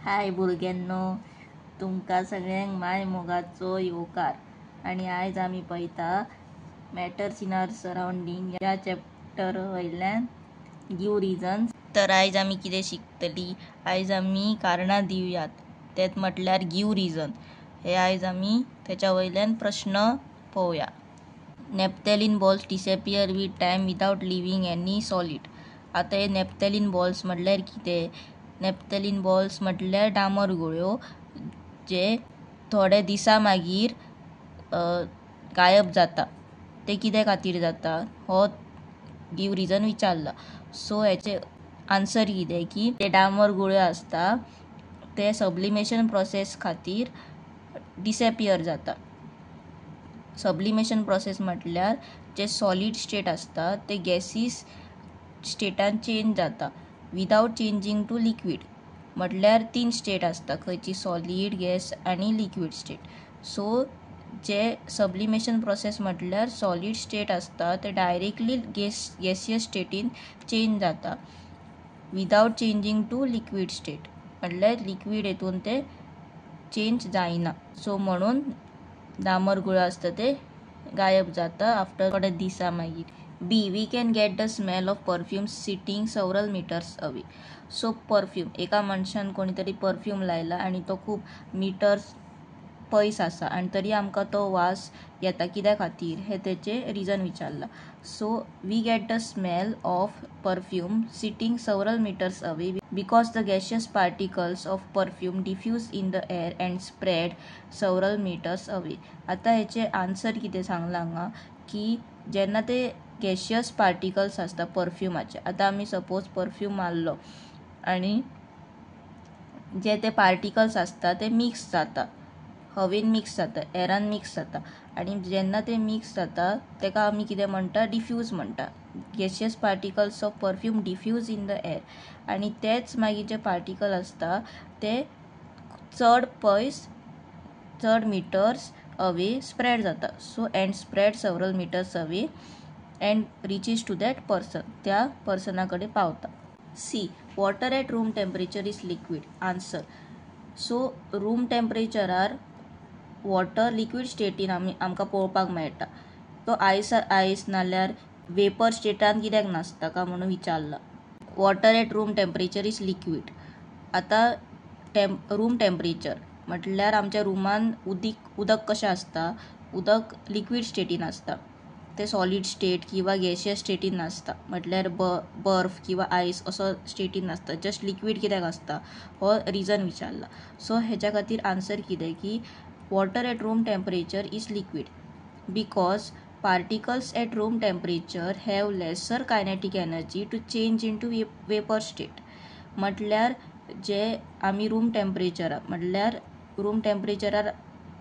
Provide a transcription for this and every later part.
हाय भुरग्यांनो, तुमकां सगळ्यांक माय मोगाचो येवकार. आणि आयज आमी पळयता मॅटर्स इन आवर सरावंडींग ह्या चॅप्टर वयल्यान गिव रिजन्स. तर आयज आमी कितें शिकतली, आयज आमी कारणां दिवयात, तेत म्हटल्यार गिव रिजन. हे आयज आमी तेच्या वयल्यान प्रश्न पळोवया. Naphthalene balls disappear with time without leaving any solid. आता हे नेप्थेलिन बॉल्स म्हटल्यार कितें? नेप्थेलिन बॉल्स म्हटल्यार डांबर गुळ्यो जे थोडे दिसा मागीर गायब जाता. ते कित्या खातीर जाता हो गिव रिजन विचारला. सो हेचे आन्सर कितें की ते डांबर गुळ्यो आसता ते सब्लिमेशन प्रोसेस खातीर डिसॅपियर जाता. सब्लिमेशन प्रोसेस म्हटल्यार जे सॉलिड स्टेट आसता ते गॅसीस स्टेटान चेंज जाता विदाउट चेंजिंग टू लिक्वीड. म्हटल्यार 3 स्टेट आसता खंयची सॉलिड, गॅस आनी लिक्वीड स्टेट. सो जे सब्लिमेशन प्रोसेस म्हटल्यार सॉलिड स्टेट आसता ते डायरेक्टली गॅसियस स्टेटीन चेंज जाता without changing to liquid state. म्हटल्यार लिक्वीड हेतून ते चेंज जायना. सो म्हणून डांबर गुळ्यो आसता ते गायब जाता आफ्टर थोडे दिसा मागीर. B, we can get the smell of perfume sitting several metres away. So perfume, एका मनशान कोणी तरी परफ्यूम लायला आनी तो खूब मिटर्स पयस आसा आनी तरी आमकां तो वास येता. कित्या खातीर हे तेचे रिजन विचारला. So we get the smell of perfume sitting several metres away because the gaseous particles of perfume diffuse in the air and spread several metres away. आता हेचे आन्सर कितें सांगला हांगा की जेन्ना ते गॅशियस पार्टिकल्स आसता परफ्युमाचे, आता आमी सपोज परफ्यूम मारलो आनी जे ते पार्टिकल्स आसता ते मिक्स जाता, हवेन मिक्स जाता, एरान मिक्स जाता आनी जेन्ना ते मिक्स जाता तेका आमी कितें म्हणटा, डिफ्यूज म्हणटा. Gaseous particles of perfume diffuse in the air आनी तेच मागीर जे पार्टिकल आसता ते चड पयस, चड मिटर्स अवे स्प्रेड जाता. So and spread several metres away and reaches to that person, त्या पर्सना कडेन पावता. C, water at room temperature is liquid. Answer, so room टेम्परेचरार वॉटर लिक्वीड स्टेटीन आमकां पळोवपाक मेळटा. तो आयस नाल्यार वेपर स्टेटान कित्याक नासता काय म्हणून विचारला. Water at room temperature is liquid. आता रूम टेम्परेचर म्हटल्यार आमच्या रुमान उदक कशें आसता, उदक लिक्वीड स्टेटीन आसता. ते सॉलिड स्टेट किंवा गॅशियस स्टेटीन नासता. म्हटल्यार बर्फ किंवा आयस असो स्टेटीन नासता. जस्ट लिक्वीड कित्याक आसता हो रिजन विचारला. सो हेच्या खातीर आन्सर कितें की water at room temperature is liquid because particles at room temperature have lesser kinetic energy to change into vapour state. म्हटल्यार जे आमी रूम टेम्परेचरार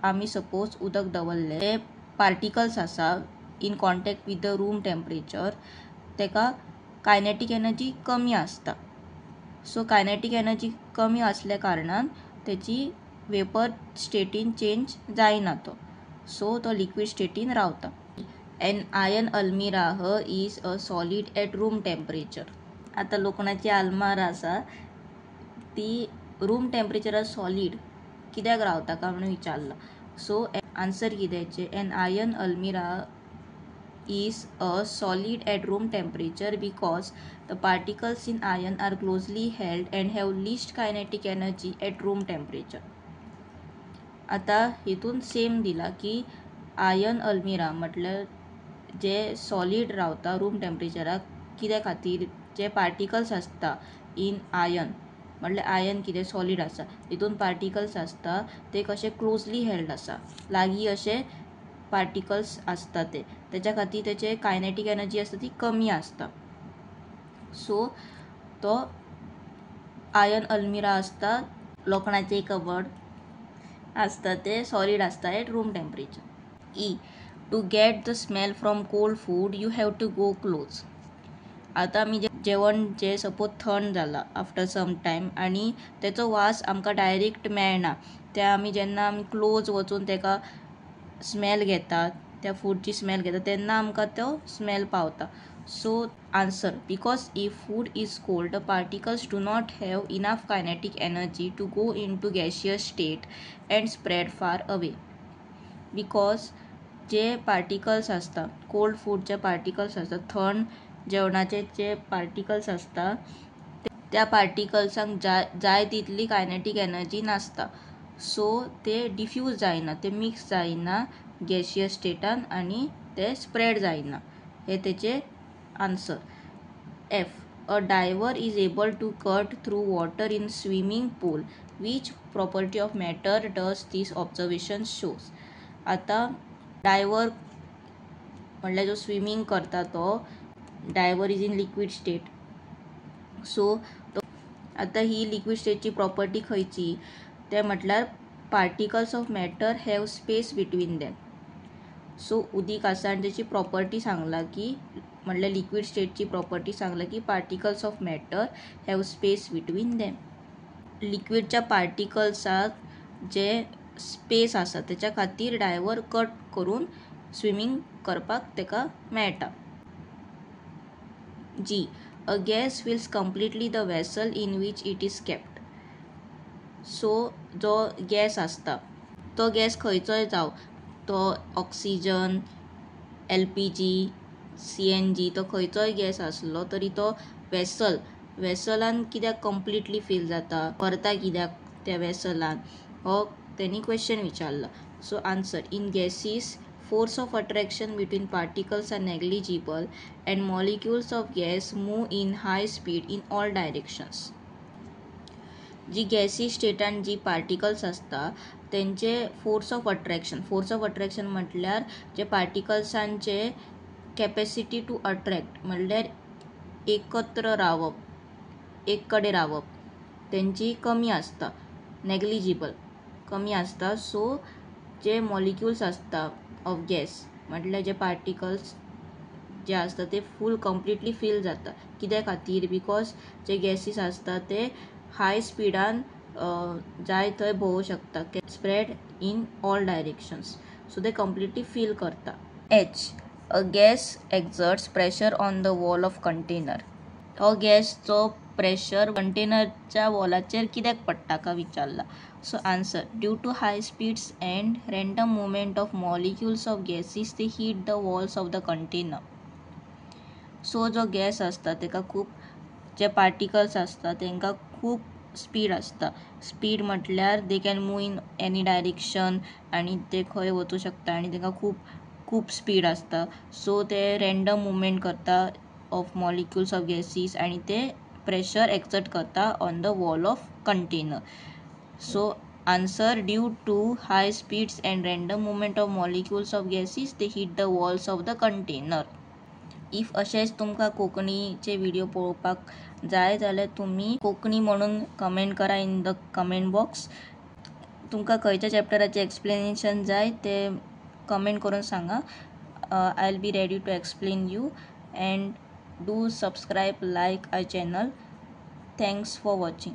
आमी सपोज उदक दवरले, ते पार्टिकल्स आसा in contact with the room temperature, तेका कायनेटीक एनर्जी कमी आसता. सो कायनेटीक एनर्जी कमी असल्या कारणान तेची वेपर स्टेटीन चेंज जायना तो. सो तो लिक्वीड स्टेटीन रावता. An iron almirah is a solid at room temperature. आता लोखणाची आल्मार आसा ती रूम टेम्परेचरार सॉलिड कित्याक रावता काय म्हणून विचारला. सो आन्सर कितें, an iron almirah is a solid at room temperature because the particles in iron are closely held and have least kinetic energy at room temperature. आता हितून सेम दिला की आयर्न अल्मिरा म्हटल्यार जे सॉलिड रावता रूम टेम्परेचराक कित्या खातीर, जे पार्टिकल्स आसता इन आयर्न म्हटल्यार आयर्न कितें सॉलिड आसा, हितून पार्टिकल्स आसता ते कशे क्लोजली हेल्ड आसा, लागीं अशे पार्टिकल्स आसता तेच्या खातीर तेचे कायनेटीक एनर्जी आसता ती कमी आसता. सो तो आयर्न अल्मिरा आसता, लोखणाचे कबड आसता ते सॉलिड आसता एट रूम टेम्परेचर. ई, to get the smell from cold food you have to go close. आता आमी जेवण जे सपोज थंड जाला आफ्टर सम टायम आनी तेचो वास आमकां डायरेक्ट मेळना, ते आमी जेन्ना आमी क्लोज वचून तेका स्मेल घेतात, त्या फूडची स्मेल घेता तेन्ना आमकां तो स्मेल पावता. So Answer: because if food is cold, the particles do not have enough kinetic energy to go into gaseous state and spread far away. Because जे पार्टिकल्स असतात, कोल्ड फूडचे पार्टिकल्स असतात, थंड जेवणाचे जे पार्टिकल्स असतात त्या पार्टिकल्सांक जाय तितली कायनेटीक एनर्जी नासता, सो ते डिफ्यूज जायना, ते मिक्स जायना गॅशियस स्टेटान आणि ते स्प्रेड जायना. हे तेचे answer. F. A diver is able to cut through water in swimming pool. Which property of matter does this observation shows? आता डायवर म्हणल्यार जो स्विमींग करता तो diver is in liquid state. So आता ही लिक्विड स्टेटची प्रॉपर्टी खंयची ते म्हटल्यार particles of matter have space between them. So उदीक आसा आनी त्याची प्रॉपर्टी सांगला की म्हटल्यार लिक्विड स्टेटची प्रॉपर्टी सांगला की particles of matter have space between them. लिक्विडच्या पार्टिकल्साक जे स्पेस आसा त्याच्या खातीर डायवर कट करून स्विमींग करपाक तेका मेळटा. G. A gas fills completely the vessel in which it is kept. So जो गॅस आसता तो गॅस खंयचोय जावं, तो ऑक्सिजन, LPG, CNG, तो खंयचोय गॅस आसलो तरी तो वेसलान कित्याक कम्प्लिटली फील जाता, भरता कित्याक त्या वेसलान, हो त्यांनी क्वेश्चन विचारला. So answer: in gases force of attraction between particles are negligible and molecules of gas move in high speed in all directions. जी गॅसी स्टेटान जी पार्टिकल्स असता त्यांचे फोर्स ऑफ अट्रॅक्शन म्हटल्यार जे पार्टिकल्सांचे कॅपॅसिटी टू अट्रॅक्ट म्हटल्यार एकत्र रावप, एक कडेन रावप, त्यांची कमी असता, नेग्लिजिबल कमी असता. सो जे मॉलिक्युल्स असता ऑफ गॅस म्हटल्यार जे पार्टिकल्स जे असता ते फूल कम्प्लिटली फील जाता. कित्या खातीर? बिकॉज जे गॅसीस असता ते हाय स्पीडान जाय थंय भोवू शकता, spread in all directions, so ते कम्प्लिटली फील करता. H. A gas exerts pressure on the wall of container. हो गॅसचो प्रेशर कंटेनरच्या वॉलाचेर कित्याक पडटा का विचारला. So answer: due to high speeds and random movement of molecules of gases ते hit the walls of the container. So जो gas असता तेका खूप, जे पार्टिकल्स असता तेंका खूप स्पीड असता. स्पीड म्हटल्यार they can move in any direction आणि ते खंय वचू शकता आणि तेंका खूप स्पीड असता. सो ते रँडम मुवमेंट करता ऑफ मॉलिक्युल्स ऑफ गॅसीस आणि ते प्रेशर एक्सर्ट करता on the wall of container. So answer: due to high speeds and random movement of molecules of gases ते hit the walls of the container. If अशेंच तुमकां कोंकणीचे video पळोवपाक जाय जाल्यार तुम्ही कोंकणी म्हणून कमेंट करा इन द कमेंट बॉक्स. तुमकां खंयच्या चॅप्टराचे एक्सप्लेनेशन जाय ते कमेंट करून सांगा. I will be ready to explain you. And do subscribe, like our channel. Thanks for watching.